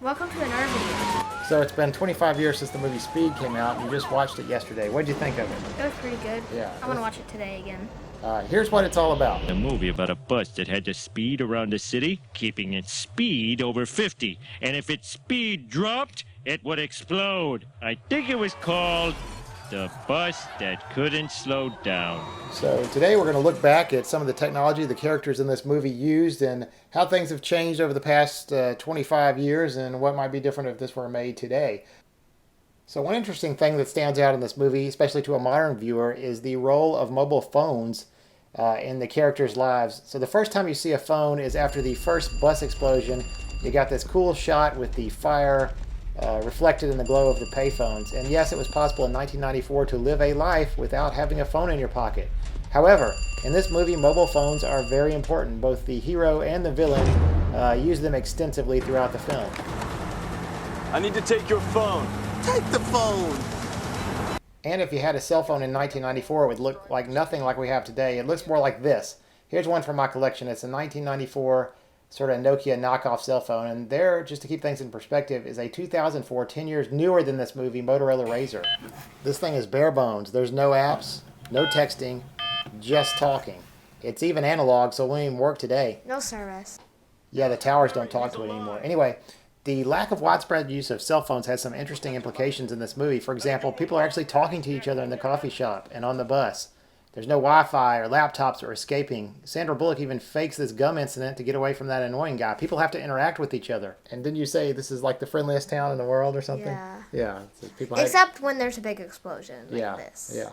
Welcome to another video. So it's been 25 years since the movie Speed came out, and you just watched it yesterday. What did you think of it? It was pretty good. Yeah. I want to watch it today again. Here's what it's all about. A movie about a bus that had to speed around the city, keeping its speed over 50. And if its speed dropped, it would explode. I think it was called The Bus That Couldn't Slow Down. So today we're going to look back at some of the technology the characters in this movie used and how things have changed over the past 25 years and what might be different if this were made today. So one interesting thing that stands out in this movie, especially to a modern viewer, is the role of mobile phones in the characters' lives. So the first time you see a phone is after the first bus explosion. You got this cool shot with the fire reflected in the glow of the payphones. And yes, it was possible in 1994 to live a life without having a phone in your pocket. However, in this movie, mobile phones are very important. Both the hero and the villain use them extensively throughout the film. I need to take your phone. Take the phone! And if you had a cell phone in 1994, it would look like nothing like we have today. It looks more like this. Here's one from my collection. It's a 1994 sort of Nokia knockoff cell phone. And there, just to keep things in perspective, is a 2004, 10 years newer than this movie, Motorola Razr. This thing is bare bones. There's no apps, no texting, just talking. It's even analog, so it won't even work today. No service. Yeah, the towers don't talk to it anymore. Anyway, the lack of widespread use of cell phones has some interesting implications in this movie. For example, people are actually talking to each other in the coffee shop and on the bus. There's no Wi-Fi or laptops or escaping. Sandra Bullock even fakes this gum incident to get away from that annoying guy. People have to interact with each other. And didn't you say this is like the friendliest town in the world or something? Yeah. Yeah. So Except when there's a big explosion like this. Yeah.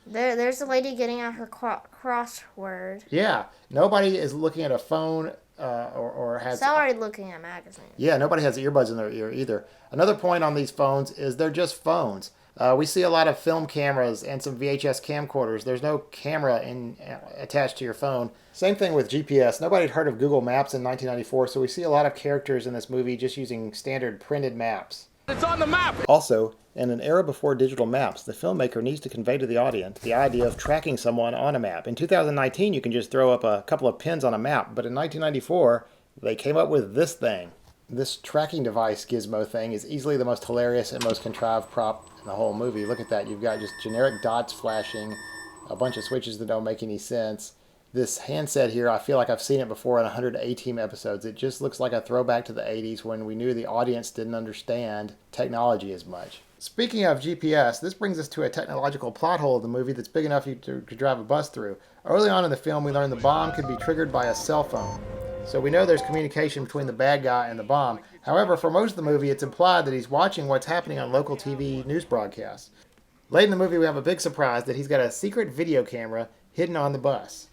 There's a lady getting out her crossword. Yeah. Nobody is looking at a phone or has... Somebody looking at magazines. Yeah, nobody has earbuds in their ear either. Another point on these phones is they're just phones. We see a lot of film cameras and some VHS camcorders. There's no camera attached to your phone. Same thing with GPS. Nobody had heard of Google Maps in 1994, so we see a lot of characters in this movie just using standard printed maps. It's on the map! Also, in an era before digital maps, the filmmaker needs to convey to the audience the idea of tracking someone on a map. In 2019, you can just throw up a couple of pins on a map, but in 1994, they came up with this thing. This tracking device gizmo thing is easily the most hilarious and most contrived prop in the whole movie. Look at that. You've got just generic dots flashing, a bunch of switches that don't make any sense. This handset here, I feel like I've seen it before in 100 A-Team episodes. It just looks like a throwback to the 80s when we knew the audience didn't understand technology as much. Speaking of GPS, this brings us to a technological plot hole of the movie that's big enough to drive a bus through. Early on in the film, we learn the bomb could be triggered by a cell phone. So we know there's communication between the bad guy and the bomb. However, for most of the movie, it's implied that he's watching what's happening on local TV news broadcasts. Late in the movie, we have a big surprise that he's got a secret video camera hidden on the bus.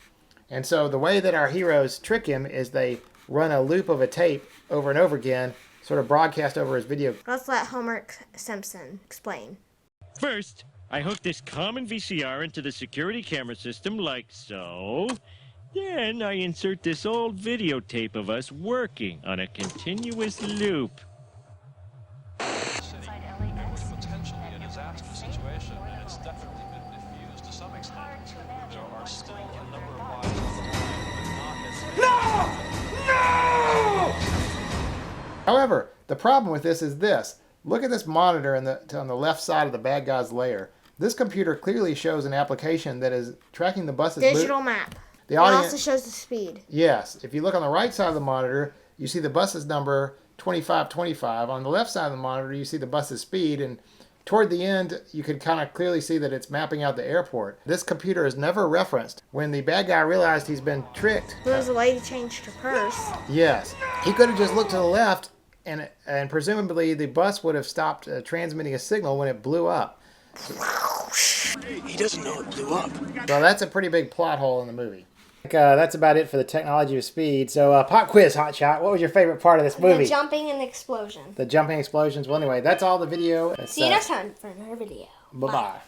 And so the way that our heroes trick him is they run a loop of a tape over and over again, sort of broadcast over his video. Let's let Homer Simpson explain. First, I hook this common VCR into the security camera system like so. Then I insert this old videotape of us working on a continuous loop. Potentially a disaster situation, and it's definitely been diffused to some extent. There are still a number of lives on the line, but not as many. However, the problem with this is this. Look at this monitor on the left side of the bad guy's layer. This computer clearly shows an application that is tracking the bus's Digital map. The audience It also shows the speed. Yes. If you look on the right side of the monitor, you see the bus's number 2525. On the left side of the monitor, you see the bus's speed. And toward the end, you can kind of clearly see that it's mapping out the airport. This computer is never referenced. When the bad guy realized he's been tricked. There's a lady changed her purse. Yes. He could have just looked to the left, and presumably the bus would have stopped transmitting a signal when it blew up. He doesn't know it blew up. Well, that's a pretty big plot hole in the movie. That's about it for the technology of Speed. So, pop quiz, Hotshot. What was your favorite part of this movie? The jumping and the explosion. The jumping explosions. Well, anyway, that's all the video. See you next time for another video. Bye-bye.